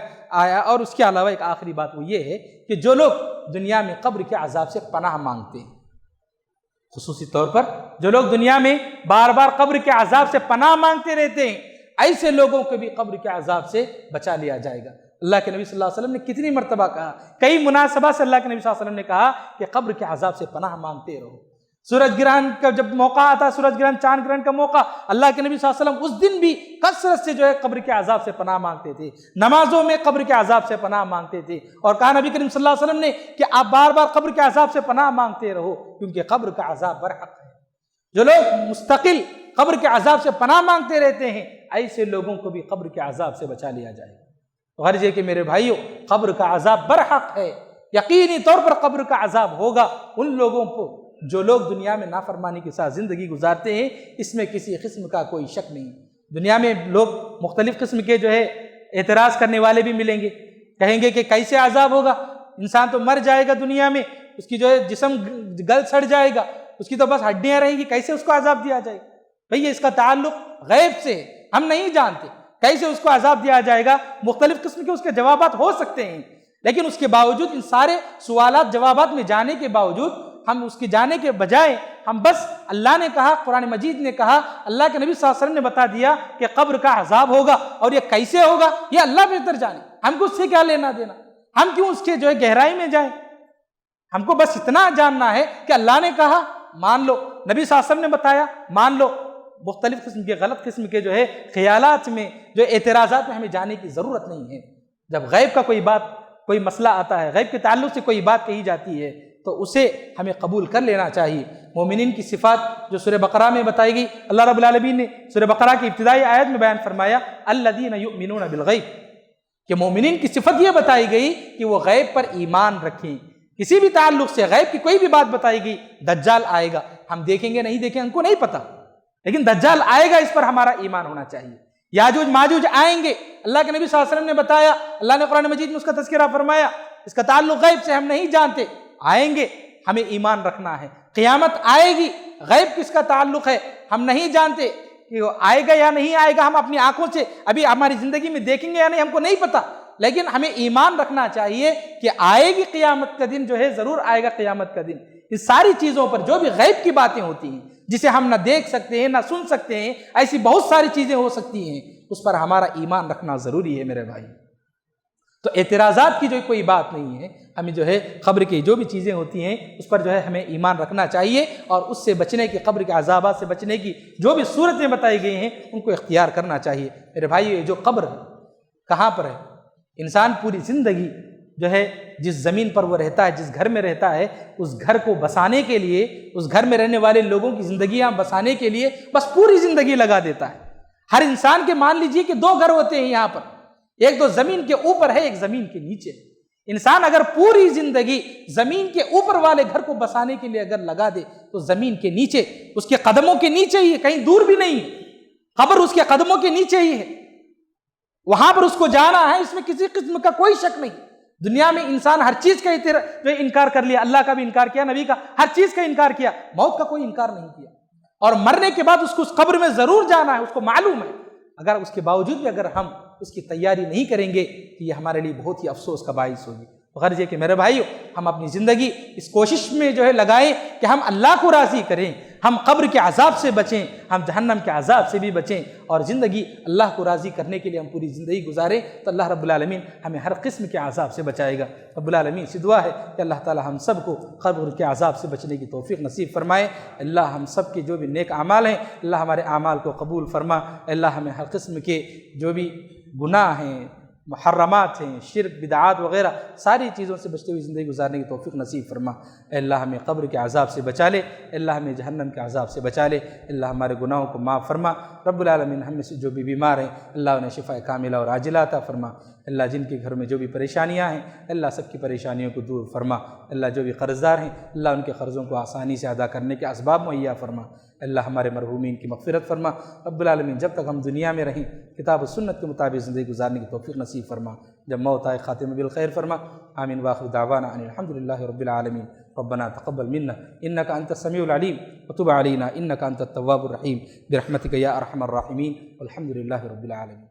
اور اس کے علاوہ ایک آخری بات وہ یہ ہے کہ جو لوگ دنیا میں قبر کے عذاب سے پناہ مانگتے ہیں، خصوصی طور پر جو لوگ دنیا میں بار بار قبر کے عذاب سے پناہ مانگتے رہتے ہیں، ایسے لوگوں کو بھی قبر کے عذاب سے بچا لیا جائے گا۔ اللہ کے نبی صلی اللہ علیہ وسلم نے کتنی مرتبہ کہا، کئی مناسبات سے اللہ کے نبی صلی اللہ علیہ وسلم نے کہا کہ قبر کے عذاب سے پناہ مانگتے رہو۔ سورج گرہن کا جب موقع آتا، سورج گرہن چاند گرہن کا موقع، اللہ کے نبی صلی اللہ علیہ وسلم اس دن بھی کثرت سے جو ہے قبر کے عذاب سے پناہ مانگتے تھے، نمازوں میں قبر کے عذاب سے پناہ مانگتے تھے، اور کہا نبی کریم صلی اللہ علیہ وسلم نے کہ آپ بار بار قبر کے عذاب سے پناہ مانگتے رہو کیونکہ قبر کا عذاب برحق ہے۔ جو لوگ مستقل قبر کے عذاب سے پناہ مانگتے رہتے ہیں، ایسے لوگوں کو بھی قبر کے عذاب سے بچا لیا جائے گا۔ غرض ہے کہ میرے بھائیوں، قبر کا عذاب برحق ہے، یقینی طور پر قبر کا عذاب ہوگا ان لوگوں کو جو لوگ دنیا میں نافرمانی کے ساتھ زندگی گزارتے ہیں، اس میں کسی قسم کا کوئی شک نہیں۔ دنیا میں لوگ مختلف قسم کے جو ہے اعتراض کرنے والے بھی ملیں گے، کہیں گے کہ کیسے عذاب ہوگا، انسان تو مر جائے گا دنیا میں، اس کی جو ہے جسم گل سڑ جائے گا، اس کی تو بس ہڈیاں رہیں گی، کیسے اس کو عذاب دیا جائے گا؟ بھئی اس کا تعلق غیب سے ہے، ہم نہیں جانتے کیسے اس کو عذاب دیا جائے گا۔ مختلف قسم کے اس کے جوابات ہو سکتے ہیں، لیکن اس کے باوجود ان سارے سوالات جوابات میں جانے کے باوجود ہم اس کے جانے کے بجائے ہم بس اللہ نے کہا، قرآن مجید نے کہا، اللہ کے نبی صلی اللہ علیہ وسلم نے بتا دیا کہ قبر کا عذاب ہوگا، اور یہ کیسے ہوگا یہ اللہ بہتر جانے، ہم کو اس سے کیا لینا دینا، ہم کیوں اس کے جو ہے گہرائی میں جائیں؟ ہم کو بس اتنا جاننا ہے کہ اللہ نے کہا مان لو، نبی صلی اللہ علیہ وسلم نے بتایا مان لو۔ مختلف قسم کے غلط قسم کے جو ہے خیالات میں، جو اعتراضات میں ہمیں جانے کی ضرورت نہیں ہے۔ جب غیب کا کوئی مسئلہ آتا ہے، غیب کے تعلق سے کوئی بات کہی جاتی ہے تو اسے ہمیں قبول کر لینا چاہیے۔ مومنین کی صفات جو سورہ بقرہ میں بتائی گئی، اللہ رب العالمین نے سورہ بقرہ کی ابتدائی آیت میں بیان فرمایا الذین یؤمنون بالغیب، کہ مومنین کی صفت یہ بتائی گئی کہ وہ غیب پر ایمان رکھیں۔ کسی بھی تعلق سے غیب کی کوئی بھی بات بتائی گئی، دجال آئے گا، ہم دیکھیں گے نہیں دیکھیں ہم کو نہیں پتا، لیکن دجال آئے گا اس پر ہمارا ایمان ہونا چاہیے۔ یاجوج ماجوج آئیں گے، اللہ کے نبی صلی اللہ علیہ وسلم نے بتایا، اللہ نے قرآن مجید میں اس کا تذکرہ فرمایا اس کا تعلق غیب سے ہم نہیں جانتے، آئیں گے ہمیں ایمان رکھنا ہے۔ قیامت آئے گی، غیب کس کا تعلق ہے ہم نہیں جانتے، کہ وہ آئے گا یا نہیں آئے گا، ہم اپنی آنکھوں سے ابھی ہماری زندگی میں دیکھیں گے یا نہیں ہم کو نہیں پتا، لیکن ہمیں ایمان رکھنا چاہیے کہ آئے گی قیامت کا دن، جو ہے ضرور آئے گا قیامت کا دن۔ اس ساری چیزوں پر جو بھی غیب کی باتیں ہوتی ہیں جسے ہم نہ دیکھ سکتے ہیں نہ سن سکتے ہیں، ایسی بہت ساری چیزیں ہو سکتی ہیں، اس پر ہمارا ایمان رکھنا ضروری ہے میرے بھائی۔ تو اعتراضات کی جو کوئی بات نہیں ہے، ہمیں جو ہے قبر کی جو بھی چیزیں ہوتی ہیں اس پر جو ہے ہمیں ایمان رکھنا چاہیے، اور اس سے بچنے کی، قبر کے عذابات سے بچنے کی جو بھی صورتیں بتائی گئی ہیں ان کو اختیار کرنا چاہیے میرے بھائی۔ یہ جو قبر ہے کہاں پر ہے؟ انسان پوری زندگی جو ہے جس زمین پر وہ رہتا ہے، جس گھر میں رہتا ہے، اس گھر کو بسانے کے لیے، اس گھر میں رہنے والے لوگوں کی زندگیاں بسانے کے لیے بس پوری زندگی لگا دیتا ہے۔ ہر انسان کے مان لیجئے کہ دو گھر ہوتے ہیں یہاں پر، ایک تو زمین کے اوپر ہے، ایک زمین کے نیچے۔ انسان اگر پوری زندگی زمین کے اوپر والے گھر کو بسانے کے لیے اگر لگا دے تو زمین کے نیچے، اس کے قدموں کے نیچے ہی ہے، کہیں دور بھی نہیں ہے، قبر اس کے قدموں کے نیچے ہی ہے، وہاں پر اس کو جانا ہے، اس میں کسی قسم کا کوئی شک نہیں۔ دنیا میں انسان ہر چیز کا جو انکار کر لیا، اللہ کا بھی انکار کیا، نبی کا، ہر چیز کا انکار کیا، موت کا کوئی انکار نہیں کیا، اور مرنے کے بعد اس کو اس قبر میں ضرور جانا ہے، اس کو معلوم ہے۔ اگر اس کے باوجود بھی اگر ہم اس کی تیاری نہیں کریں گے تو یہ ہمارے لیے بہت ہی افسوس کا باعث ہوگی۔ غرض یہ کہ میرے بھائیو، ہم اپنی زندگی اس کوشش میں جو ہے لگائیں کہ ہم اللہ کو راضی کریں، ہم قبر کے عذاب سے بچیں، ہم جہنم کے عذاب سے بھی بچیں، اور زندگی اللہ کو راضی کرنے کے لیے ہم پوری زندگی گزاریں تو اللہ رب العالمین ہمیں ہر قسم کے عذاب سے بچائے گا۔ رب العالمین سے دعا ہے کہ اللہ تعالی ہم سب کو قبر کے عذاب سے بچنے کی توفیق نصیب فرمائے۔ اللہ ہم سب کے جو بھی نیک اعمال ہیں اللہ ہمارے اعمال کو قبول فرما۔ اللہ ہمیں ہر قسم کے جو بھی گناہ ہیں، محرمات ہیں، شرک، بدعات وغیرہ ساری چیزوں سے بچتے ہوئی زندگی گزارنے کی توفیق نصیب فرما۔ اے اللہ ہمیں قبر کے عذاب سے بچا لے، اے اللہ ہمیں جہنم کے عذاب سے بچا لے، اللہ ہمارے گناہوں کو معاف فرما۔ رب العالمین ہم میں سے جو بھی بیمار ہیں اللہ انہیں شفاء کاملہ اور عاجلہ عطا فرما۔ اللہ جن کے گھر میں جو بھی پریشانیاں ہیں اللہ سب کی پریشانیوں کو دور فرما۔ اللہ جو بھی قرض دار ہیں اللہ ان کے قرضوں کو آسانی سے ادا کرنے کے اسباب مہیا فرما۔ اللہ ہمارے مرحومین کی مغفرت فرما۔ رب العالمین جب تک ہم دنیا میں رہیں کتاب و سنت کے مطابق زندگی گزارنے کی توفیق نصیب فرما، جب موت آئے خاتمہ بالخیر فرما۔ آمین وآخر دعوانا ان الحمد للہ رب العالمین۔ ربنا تقبل منا انك انت السميع العليم وتب علينا انك انت التواب الرحيم برحمتك يا ارحم الراحمين والحمد لله رب العالمين۔